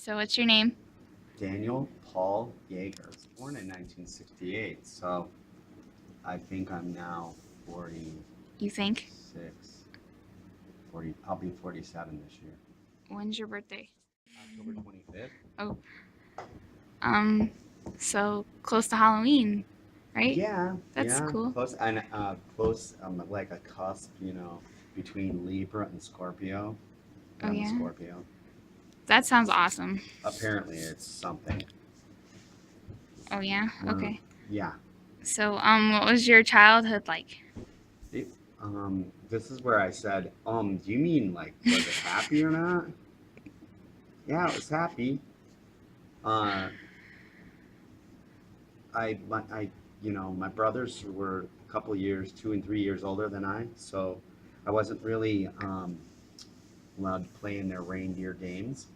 So what's your name? Daniel Paul Jaeger. I was born in 1968, so I think I'm now You think? 46, 40. I'll be 47 this year. When's your birthday? October 25th? Oh, um, so close to Halloween, right? Yeah, That's yeah, cool. close and close. Like a cusp, between Libra and Scorpio. Oh I'm a yeah, Scorpio. that sounds awesome. Apparently, it's something. Oh yeah, Uh, okay. yeah. So what was your childhood like? It, this is where I said, do you mean like was it happy or not? Yeah, it was happy. Uh, my brothers were a couple years, 2 and 3 years older than I, so I wasn't really allowed to play in their reindeer games.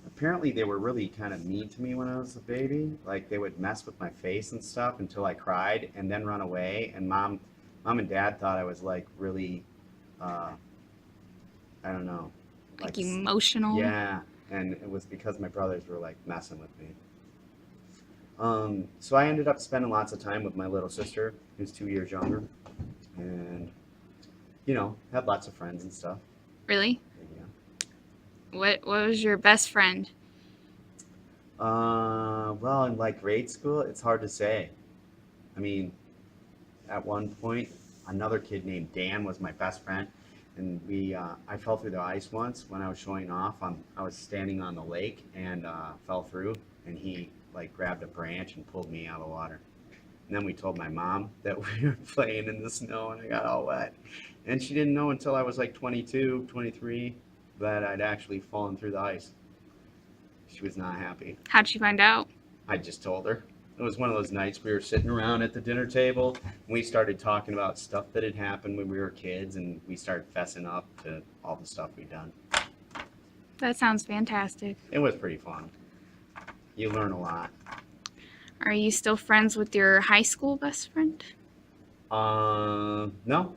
Apparently, they were really kind of mean to me when I was a baby. Like they would mess with my face and stuff until I cried, and then run away. And mom and dad thought I was like really, uh, I don't know, like Like emotional? yeah. And it was because my brothers were like messing with me. So I ended up spending lots of time with my little sister, who's 2 years younger, and had lots of friends and stuff. Really? Yeah. What was your best friend? Well, in like grade school, it's hard to say. I mean, at one point, another kid named Dan was my best friend, and I fell through the ice once when I was showing off. I was standing on the lake and fell through, and he like grabbed a branch and pulled me out of the water. And then we told my mom that we were playing in the snow and I got all wet. And she didn't know until I was like 22, 23 that I'd actually fallen through the ice. She was not happy. How'd she find out? I just told her. It was one of those nights we were sitting around at the dinner table and we started talking about stuff that had happened when we were kids and we started fessing up to all the stuff we'd done. That sounds fantastic. It was pretty fun. You learn a lot. Are you still friends with your high school best friend? No,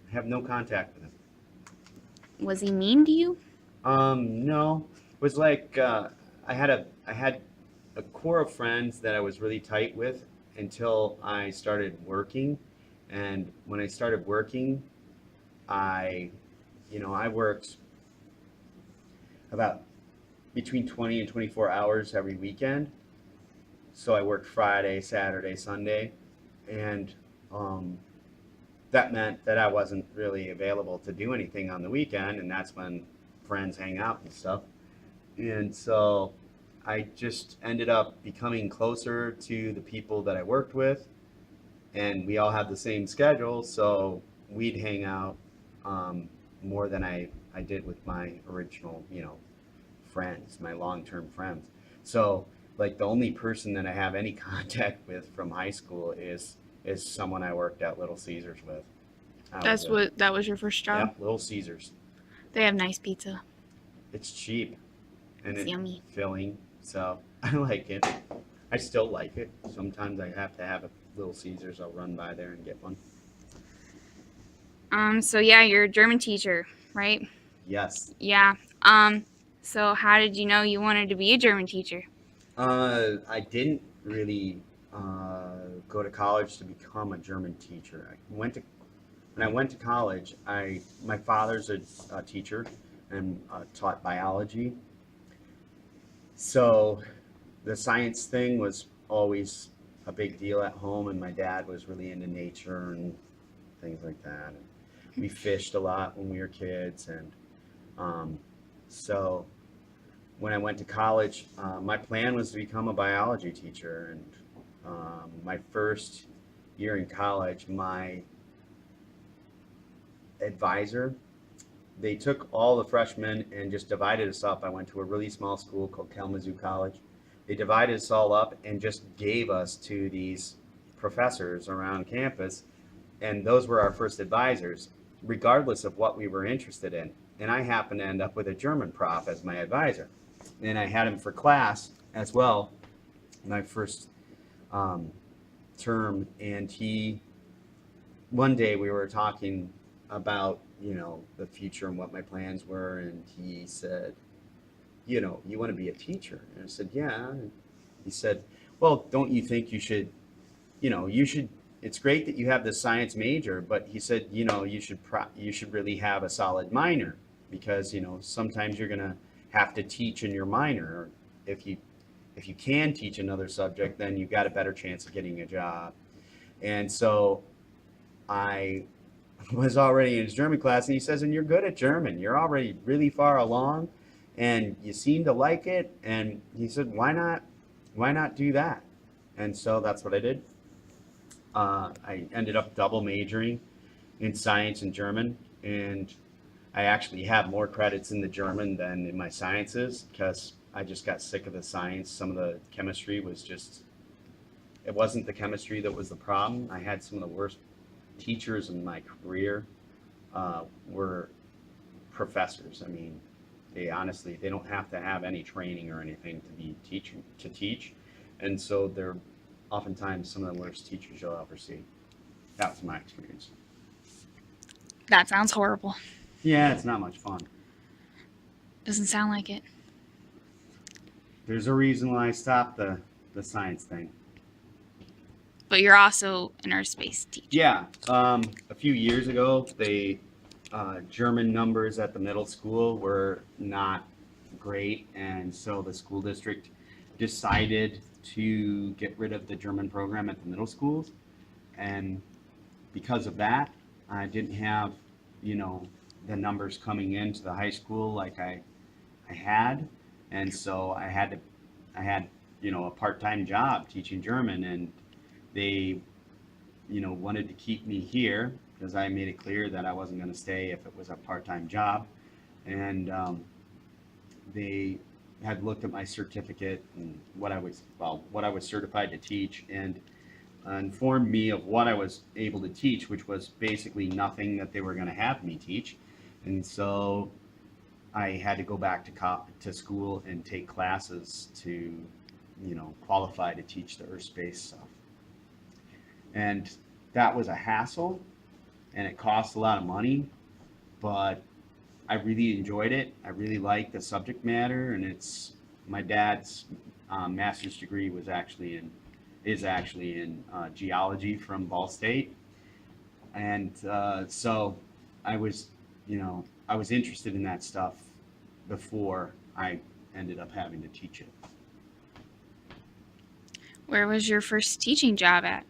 I have no contact with him. Was he mean to you? No. It was like I had a core of friends that I was really tight with until I started working. And when I started working, I, I worked about between 20 and 24 hours every weekend. So I worked Friday, Saturday, Sunday, and um, that meant that I wasn't really available to do anything on the weekend, and that's when friends hang out and stuff. And so I just ended up becoming closer to the people that I worked with, and we all had the same schedule, so we'd hang out more than I did with my original, friends, my long-term friends. So like the only person that I have any contact with from high school is someone I worked at Little Caesars with. That's what that was your first job? Yep, Little Caesars. They have nice pizza. It's cheap and It's it's yummy. filling, so I like it. I still like it. Sometimes I have to have a Little Caesars. I'll run by there and get one. So yeah, you're a German teacher, right? Yes. Yeah. So how did you know you wanted to be a German teacher? I didn't really go to college to become a German teacher. When I went to college. My father's a teacher and taught biology, so the science thing was always a big deal at home, and my dad was really into nature and things like that. And we fished a lot when we were kids, and so when I went to college, my plan was to become a biology teacher. And my first year in college, my advisor, they took all the freshmen and just divided us up. I went to a really small school called Kalamazoo College. They divided us all up and just gave us to these professors around campus, and those were our first advisors, regardless of what we were interested in. And I happened to end up with a German prof as my advisor, and I had him for class as well. My first um, term, and he one day we were talking about the future and what my plans were, and he said, you want to be a teacher? And I said, yeah. And he said, well, don't you think you should, you should, it's great that you have this science major, but he said, you should really have a solid minor because, sometimes you're going to have to teach in your minor. Or if you, if you can teach another subject, then you've got a better chance of getting a job. And so I was already in his German class, and he says, and you're good at German. You're already really far along, and you seem to like it. And he said, why not do that? And so that's what I did. I ended up double majoring in science and German, and I actually have more credits in the German than in my sciences because I just got sick of the science. Some of the chemistry was just, it wasn't the chemistry that was the problem. I had some of the worst teachers in my career were professors. I mean, they don't have to have any training or anything to be teaching to teach, and so they're oftentimes some of the worst teachers you'll ever see. That was my experience. That sounds horrible. Yeah, it's not much fun. Doesn't sound like it. There's a reason why I stopped the science thing. But you're also an aerospace teacher. Yeah, a few years ago, German numbers at the middle school were not great, and so the school district decided to get rid of the German program at the middle schools. And because of that, I didn't have, the numbers coming into the high school like I had, and so I had, a part-time job teaching German, and they, wanted to keep me here because I made it clear that I wasn't going to stay if it was a part-time job. And they had looked at my certificate and what I was certified to teach, and informed me of what I was able to teach, which was basically nothing that they were going to have me teach. And so I had to go back to school and take classes to, qualify to teach the earth-space stuff. And that was a hassle, and it cost a lot of money, but I really enjoyed it. I really liked the subject matter, and it's my dad's master's degree is actually in geology from Ball State, and so I was, I was interested in that stuff before I ended up having to teach it. Where was your first teaching job at?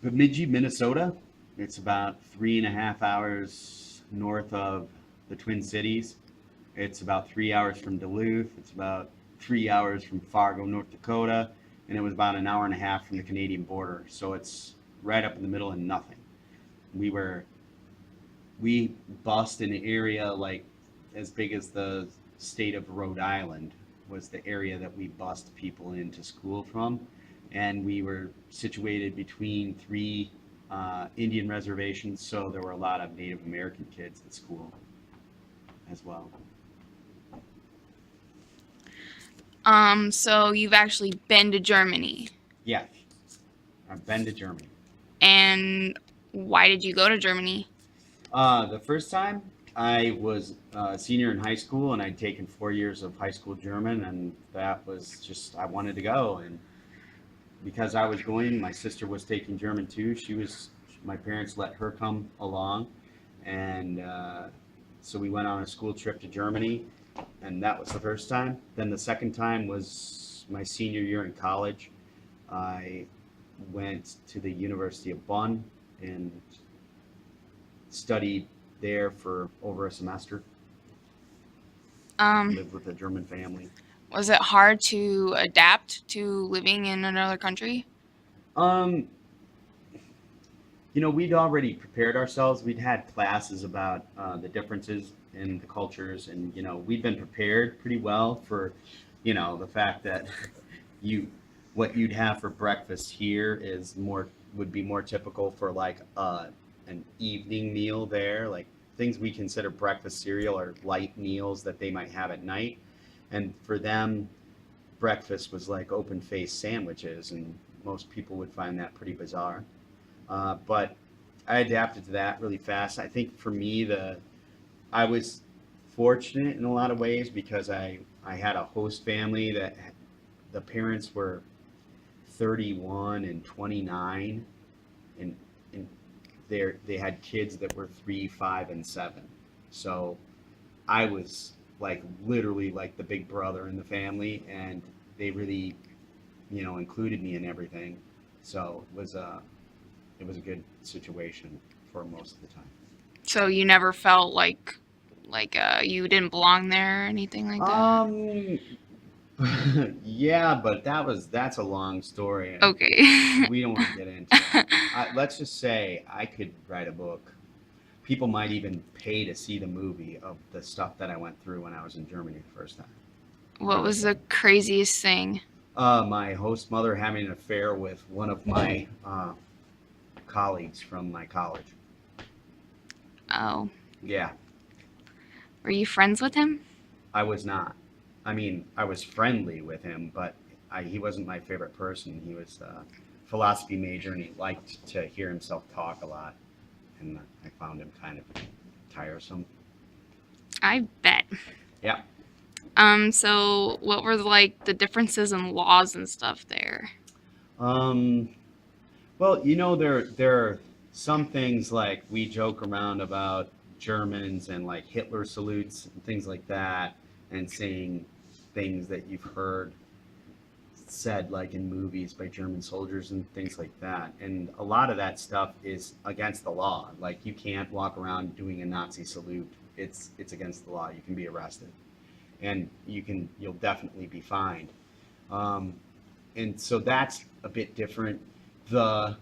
Bemidji, Minnesota. It's about 3.5 hours north of the Twin Cities. It's about 3 hours from Duluth. It's about 3 hours from Fargo, North Dakota, and it was about an hour and a half from the Canadian border. So it's right up in the middle and nothing. We bussed in an area like as big as the state of Rhode Island was the area that we bussed people into school from, and we were situated between three Indian reservations, so there were a lot of Native American kids at school as well. So you've actually been to Germany. Yeah, I've been to Germany. And why did you go to Germany? The first time I was a senior in high school, and I'd taken 4 years of high school German, and that was just, I wanted to go. And because I was going, my sister was taking German too. My parents let her come along, and so we went on a school trip to Germany, and that was the first time. Then the second time was my senior year in college. I went to the University of Bonn and studied there for over a semester. Lived with a German family. Was it hard to adapt to living in another country? We'd already prepared ourselves. We'd had classes about the differences in the cultures, and we'd been prepared pretty well for, the fact that what you'd have for breakfast here would be more typical for like an evening meal there. Like things we consider breakfast cereal or light meals that they might have at night, and for them, breakfast was like open-faced sandwiches, and most people would find that pretty bizarre. But I adapted to that really fast. I think for me, I was fortunate in a lot of ways because I I had a host family that the parents were 31 and 29, and and they had kids that were 3, 5, and 7. So I was like literally like the big brother in the family, and they really, included me in everything. So it was a good situation for most of the time. So you never felt like you didn't belong there or anything like that? Um, yeah, but that's a long story, and Okay. we don't want to get into that. Let's just say I could write a book. People might even pay to see the movie of the stuff that I went through when I was in Germany the first time. What Really was the bad. craziest thing? My host mother having an affair with one of my colleagues from my college. Oh, Yeah, were you friends with him? I was not. I mean, I was friendly with him, but he wasn't my favorite person. He was a philosophy major, and he liked to hear himself talk a lot, and I found him kind of tiresome. I bet. Yeah. So what were like the differences in laws and stuff there? Um, well, there are some things like we joke around about Germans and like Hitler salutes and things like that, and saying things that you've heard said like in movies by German soldiers and things like that. And a lot of that stuff is against the law. Like you can't walk around doing a Nazi salute. It's against the law. You can be arrested, and you'll definitely be fined. Um, and so that's a bit different. The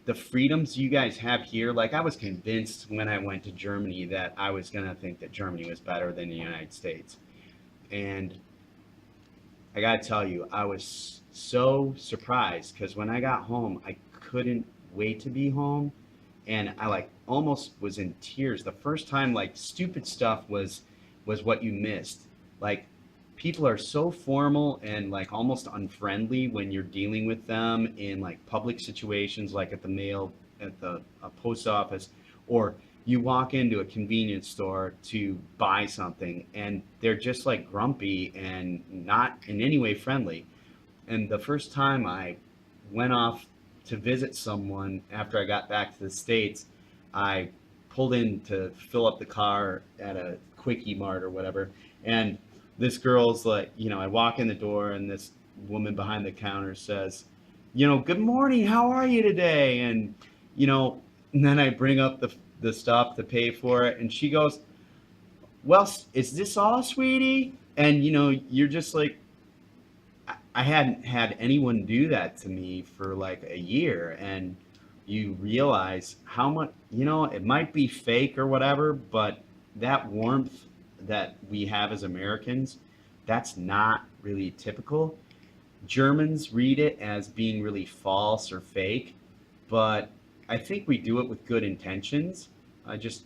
the freedoms you guys have here, like I was convinced when I went to Germany that I was gonna think that Germany was better than the United States. And I gotta tell you, I was so surprised because when I got home, I couldn't wait to be home, and I like almost was in tears the first time. Like stupid stuff was what you missed. Like people are so formal and like almost unfriendly when you're dealing with them in like public situations, like at the post office, or you walk into a convenience store to buy something and they're just like grumpy and not in any way friendly. And the first time I went off to visit someone after I got back to the States, I pulled in to fill up the car at a quickie mart or whatever. And this girl's like, I walk in the door and this woman behind the counter says, good morning, how are you today? You know, and then I bring up the stuff to pay for it. And she goes, well, is this all, sweetie? And, you're just like, I hadn't had anyone do that to me for like a year, and you realize how much, it might be fake or whatever, but that warmth that we have as Americans, that's not really typical. Germans read it as being really false or fake, but I think we do it with good intentions. I just,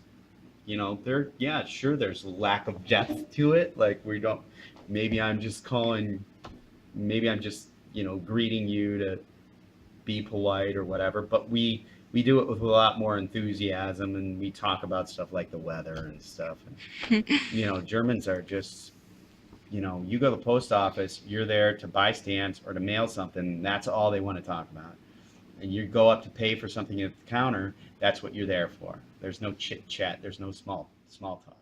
yeah, sure, there's a lack of depth to it. Like we don't, maybe I'm just calling maybe I'm just greeting you to be polite or whatever, but we do it with a lot more enthusiasm, and we talk about stuff like the weather and stuff. And Germans are just, you go to the post office, you're there to buy stamps or to mail something, that's all they want to talk about. And you go up to pay for something at the counter, that's what you're there for. There's no chit chat, there's no small talk.